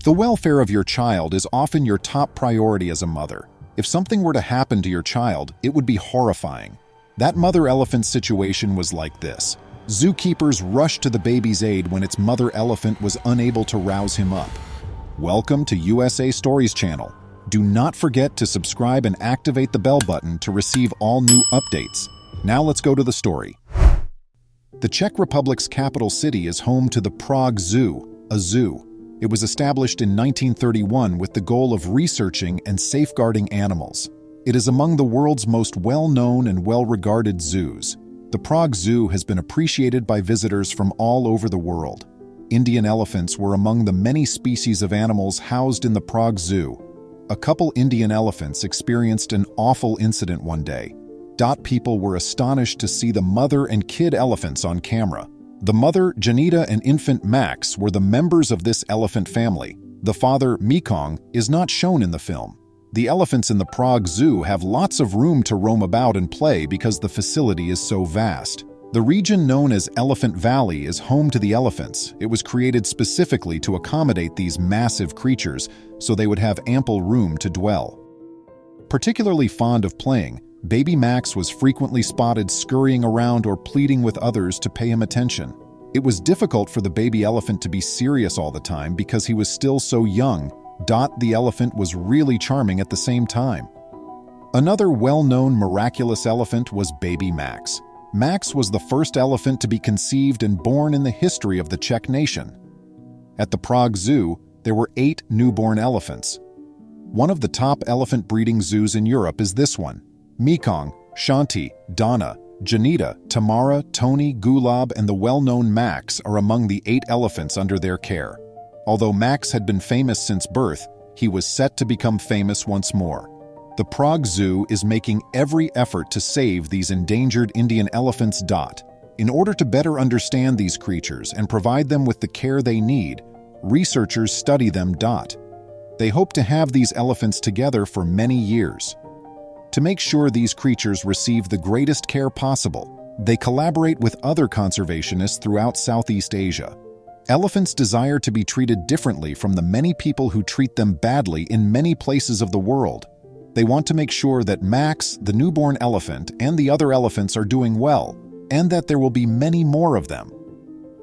The welfare of your child is often your top priority as a mother. If something were to happen to your child, it would be horrifying. That mother elephant situation was like this. Zookeepers rushed to the baby's aid when its mother elephant was unable to rouse him up. Welcome to USA Stories channel. Do not forget to subscribe and activate the bell button to receive all new updates. Now let's go to the story. The Czech Republic's capital city is home to the Prague Zoo, a zoo. It was established in 1931 with the goal of researching and safeguarding animals. It is among the world's most well-known and well-regarded zoos. The Prague Zoo has been appreciated by visitors from all over the world. Indian elephants were among the many species of animals housed in the Prague Zoo. A couple Indian elephants experienced an awful incident one day. People were astonished to see the mother and kid elephants on camera. The mother, Janita, and infant Max were the members of this elephant family. The father, Mekong, is not shown in the film. The elephants in the Prague Zoo have lots of room to roam about and play because the facility is so vast. The region known as Elephant Valley is home to the elephants. It was created specifically to accommodate these massive creatures so they would have ample room to dwell. Particularly fond of playing, baby Max was frequently spotted scurrying around or pleading with others to pay him attention. It was difficult for the baby elephant to be serious all the time because he was still so young. The elephant was really charming at the same time. Another well-known miraculous elephant was baby Max. Max was the first elephant to be conceived and born in the history of the Czech nation. At the Prague Zoo, there were 8 newborn elephants. One of the top elephant breeding zoos in Europe is this one. Mekong, Shanti, Donna, Janita, Tamara, Tony, Gulab, and the well-known Max are among the 8 elephants under their care. Although Max had been famous since birth, he was set to become famous once more. The Prague Zoo is making every effort to save these endangered Indian elephants. In order to better understand these creatures and provide them with the care they need, researchers study them. They hope to have these elephants together for many years. To make sure these creatures receive the greatest care possible, they collaborate with other conservationists throughout Southeast Asia. Elephants desire to be treated differently from the many people who treat them badly in many places of the world. They want to make sure that Max, the newborn elephant, and the other elephants are doing well, and that there will be many more of them.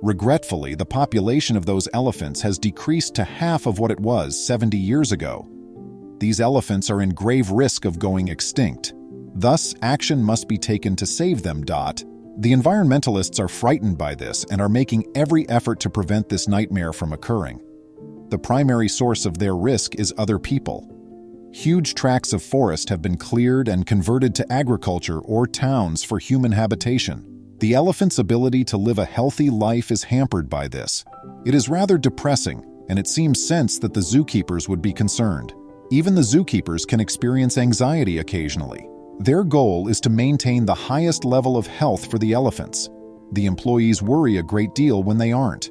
Regretfully, the population of those elephants has decreased to half of what it was 70 years ago. These elephants are in grave risk of going extinct. Thus, action must be taken to save them. The environmentalists are frightened by this and are making every effort to prevent this nightmare from occurring. The primary source of their risk is other people. Huge tracts of forest have been cleared and converted to agriculture or towns for human habitation. The elephant's ability to live a healthy life is hampered by this. It is rather depressing, and it seems sense that the zookeepers would be concerned. Even the zookeepers can experience anxiety occasionally. Their goal is to maintain the highest level of health for the elephants. The employees worry a great deal when they aren't.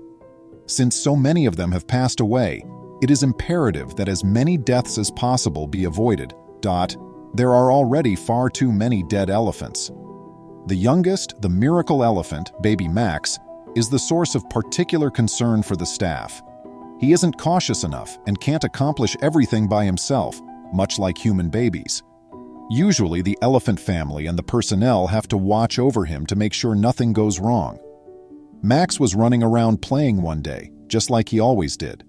Since so many of them have passed away, it is imperative that as many deaths as possible be avoided. There are already far too many dead elephants. The youngest, the miracle elephant, baby Max, is the source of particular concern for the staff. He isn't cautious enough and can't accomplish everything by himself, much like human babies. Usually, the elephant family and the personnel have to watch over him to make sure nothing goes wrong. Max was running around playing one day, just like he always did.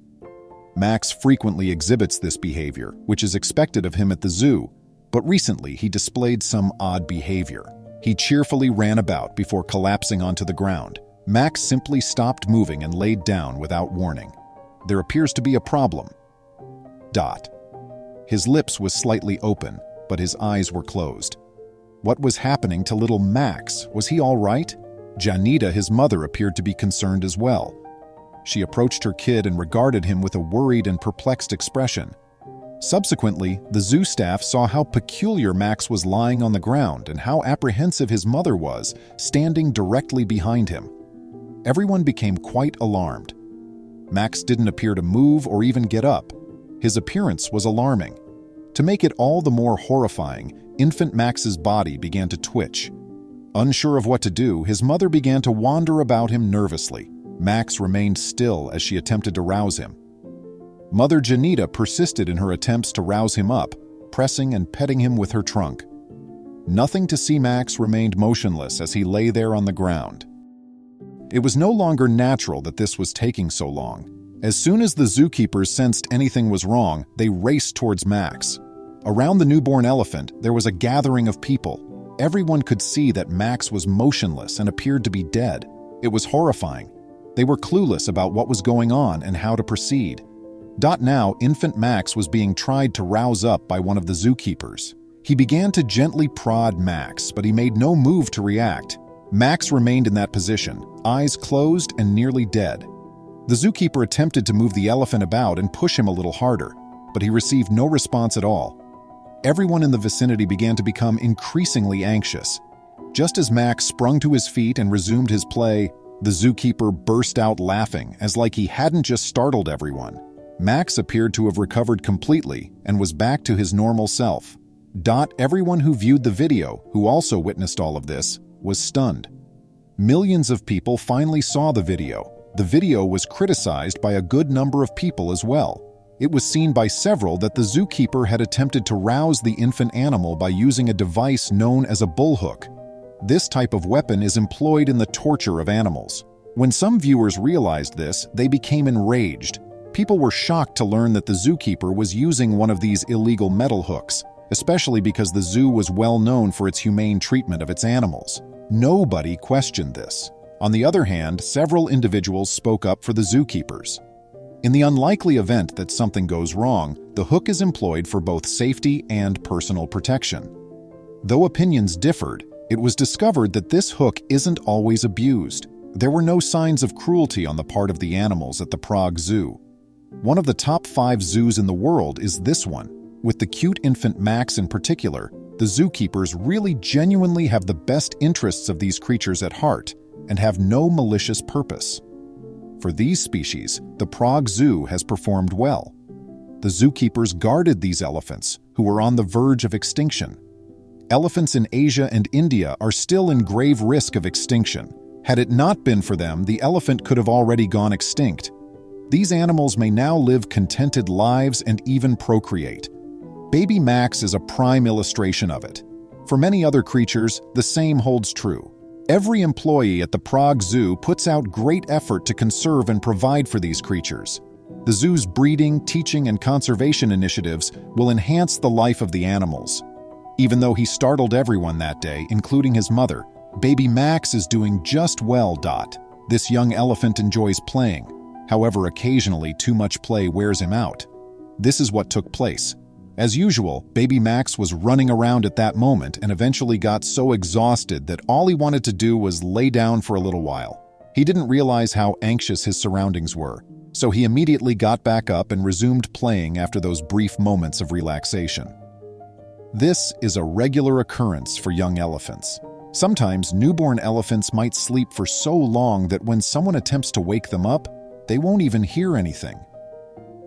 Max frequently exhibits this behavior, which is expected of him at the zoo, but recently he displayed some odd behavior. He cheerfully ran about before collapsing onto the ground. Max simply stopped moving and laid down without warning. There appears to be a problem. His lips was slightly open, but his eyes were closed. What was happening to little Max? Was he all right? Janita, his mother, appeared to be concerned as well. She approached her kid and regarded him with a worried and perplexed expression. Subsequently, the zoo staff saw how peculiar Max was lying on the ground and how apprehensive his mother was, standing directly behind him. Everyone became quite alarmed. Max didn't appear to move or even get up. His appearance was alarming. To make it all the more horrifying, infant Max's body began to twitch. Unsure of what to do, his mother began to wander about him nervously. Max remained still as she attempted to rouse him. Mother Janita persisted in her attempts to rouse him up, pressing and petting him with her trunk. Nothing to see Max remained motionless as he lay there on the ground. It was no longer natural that this was taking so long. As soon as the zookeepers sensed anything was wrong, they raced towards Max. Around the newborn elephant, there was a gathering of people. Everyone could see that Max was motionless and appeared to be dead. It was horrifying. They were clueless about what was going on and how to proceed. Now, infant Max was being tried to rouse up by one of the zookeepers. He began to gently prod Max, but he made no move to react. Max remained in that position, eyes closed and nearly dead. The zookeeper attempted to move the elephant about and push him a little harder, but he received no response at all. Everyone in the vicinity began to become increasingly anxious. Just as Max sprung to his feet and resumed his play, the zookeeper burst out laughing, as like he hadn't just startled everyone. Max appeared to have recovered completely and was back to his normal self. Everyone who viewed the video, who also witnessed all of this, was stunned. Millions of people finally saw the video. The video was criticized by a good number of people as well. It was seen by several that the zookeeper had attempted to rouse the infant animal by using a device known as a bullhook. This type of weapon is employed in the torture of animals. When some viewers realized this, they became enraged. People were shocked to learn that the zookeeper was using one of these illegal metal hooks, especially because the zoo was well known for its humane treatment of its animals. Nobody questioned this. On the other hand, several individuals spoke up for the zookeepers. In the unlikely event that something goes wrong, the hook is employed for both safety and personal protection. Though opinions differed, it was discovered that this hook isn't always abused. There were no signs of cruelty on the part of the animals at the Prague Zoo. One of the top 5 zoos in the world is this one. With the cute infant Max in particular, the zookeepers really genuinely have the best interests of these creatures at heart and have no malicious purpose. For these species, the Prague Zoo has performed well. The zookeepers guarded these elephants, who were on the verge of extinction. Elephants in Asia and India are still in grave risk of extinction. Had it not been for them, the elephant could have already gone extinct. These animals may now live contented lives and even procreate. Baby Max is a prime illustration of it. For many other creatures, the same holds true. Every employee at the Prague Zoo puts out great effort to conserve and provide for these creatures. The zoo's breeding, teaching, and conservation initiatives will enhance the life of the animals. Even though he startled everyone that day, including his mother, Baby Max is doing just well. This young elephant enjoys playing. However, occasionally too much play wears him out. This is what took place. As usual, Baby Max was running around at that moment and eventually got so exhausted that all he wanted to do was lay down for a little while. He didn't realize how anxious his surroundings were, so he immediately got back up and resumed playing after those brief moments of relaxation. This is a regular occurrence for young elephants. Sometimes newborn elephants might sleep for so long that when someone attempts to wake them up, they won't even hear anything.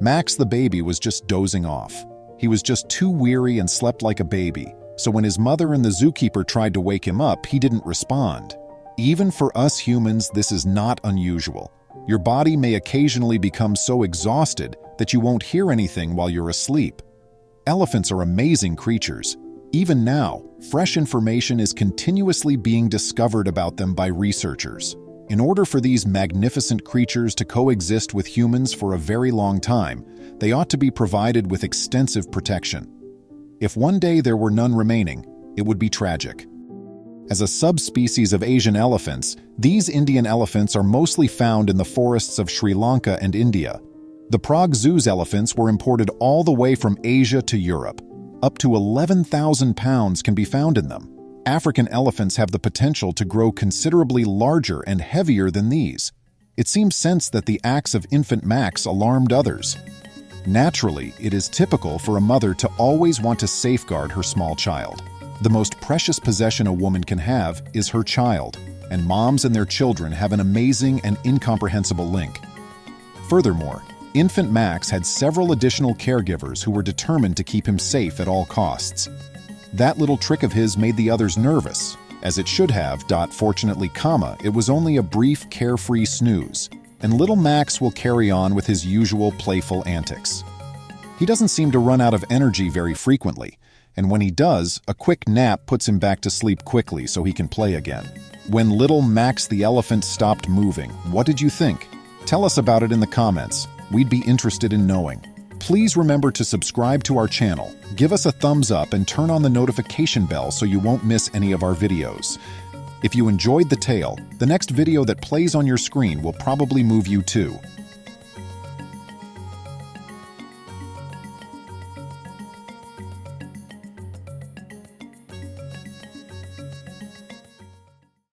Max the baby was just dozing off. He was just too weary and slept like a baby, so when his mother and the zookeeper tried to wake him up, he didn't respond. Even for us humans, this is not unusual. Your body may occasionally become so exhausted that you won't hear anything while you're asleep. Elephants are amazing creatures. Even now, fresh information is continuously being discovered about them by researchers. In order for these magnificent creatures to coexist with humans for a very long time, they ought to be provided with extensive protection. If one day there were none remaining, it would be tragic. As a subspecies of Asian elephants, these Indian elephants are mostly found in the forests of Sri Lanka and India. The Prague Zoo's elephants were imported all the way from Asia to Europe. Up to 11,000 pounds can be found in them. African elephants have the potential to grow considerably larger and heavier than these. It seems sense that the acts of infant Max alarmed others. Naturally, it is typical for a mother to always want to safeguard her small child. The most precious possession a woman can have is her child, and moms and their children have an amazing and incomprehensible link. Furthermore, infant Max had several additional caregivers who were determined to keep him safe at all costs. That little trick of his made the others nervous, as it should have. Fortunately, it was only a brief, carefree snooze. and little Max will carry on with his usual playful antics. He doesn't seem to run out of energy very frequently, and when he does, a quick nap puts him back to sleep quickly so he can play again. When little Max the elephant stopped moving, what did you think? Tell us about it in the comments. We'd be interested in knowing. Please remember to subscribe to our channel, give us a thumbs up, and turn on the notification bell so you won't miss any of our videos. If you enjoyed the tale, the next video that plays on your screen will probably move you too.